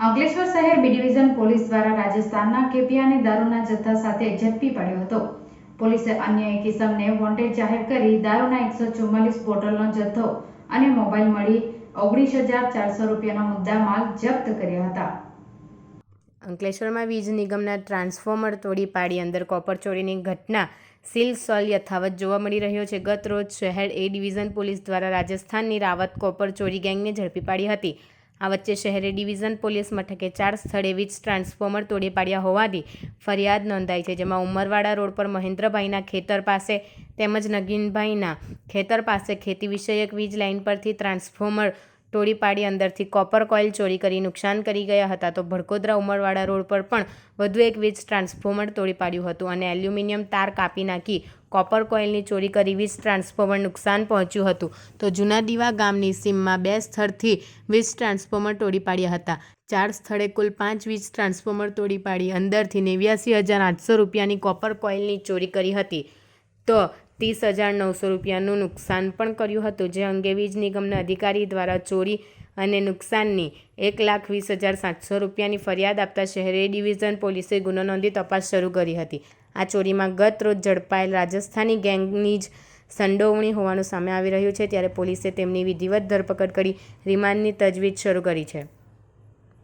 અંકલેશ્વર શહેર B division police દ્વારા રાજસ્થાનના કેપિયાને દારૂના જથ્થા સાથે ઝડપી પાડ્યો હતો। પોલીસે અન્ય એક ઇસમને વોન્ટેડ જાહેર કરી દારૂના 144 બોટલનો જથ્થો અને મોબાઈલ મળી 19,400 રૂપિયાનો મુદ્દામાલ જપ્ત કર્યા હતા। અંકલેશ્વરમાં વીજ નિગમના ટ્રાન્સફોર્મર તોડી પાડી અંદર કોપર ચોરીની ઘટના સિલસિલો યથાવત જોવા મળી રહ્યો છે। ગત રોજ શહેર એ ડિવિઝન પોલીસ દ્વારા રાજસ્થાનની રાવત કોપર ચોરી ગેંગને ઝડપી પાડી હતી। આ વચ્ચે શહેર એ ડિવિઝન પોલીસ મથકે 4 સ્થળે વીજ ટ્રાન્સફોર્મર તોડી પાડ્યા હોવાની ફરિયાદ નોંધાઈ છે, જેમાં ઉમરવાડા રોડ પર મહેન્દ્રભાઈના ખેતર પાસે તેમજ નગીનભાઈના ખેતર પાસે ખેતી વિષયક વીજ લાઇન પરથી ટ્રાન્સફોર્મર તોડી પાડી અંદરથી કોપર કોઇલ ચોરી કરી નુકસાન કરી ગયા હતા। તો ભડકોદરા ઉમરવાડા રોડ પર પણ વધુ એક વીજ ટ્રાન્સફોર્મર તોડી પાડ્યું હતું અને એલ્યુમિનિયમ તાર કાપી નાખી કોપર કોઇલની ચોરી કરી વીજ ટ્રાન્સફોર્મર નુકસાન પહોંચ્યું હતું। તો જૂના દીવા ગામની સીમમાં 2 સ્થળથી વીજ ટ્રાન્સફોર્મર તોડી પાડ્યા હતા। 4 સ્થળે કુલ 5 વીજ ટ્રાન્સફોર્મર તોડી પાડી અંદરથી 89,800 રૂપિયાની કોપર કોઇલની ચોરી કરી હતી। તો 30,900 રૂપિયાનું નુકસાન પણ કર્યું હતું, જે અંગે વીજ નિગમના અધિકારી દ્વારા ચોરી અને નુકસાનની 1,20,700 રૂપિયાની ફરિયાદ આપતા શહેર એ ડિવિઝન પોલીસે ગુનો નોંધી તપાસ શરૂ કરી હતી। આ ચોરીમાં ગત રોજ ઝડપાયેલ રાજસ્થાની ગેંગની જ સંડોવણી હોવાનું સામે આવી રહ્યું છે, ત્યારે પોલીસે તેમની વિધિવત ધરપકડ કરી રિમાન્ડની તજવીજ શરૂ કરી છે।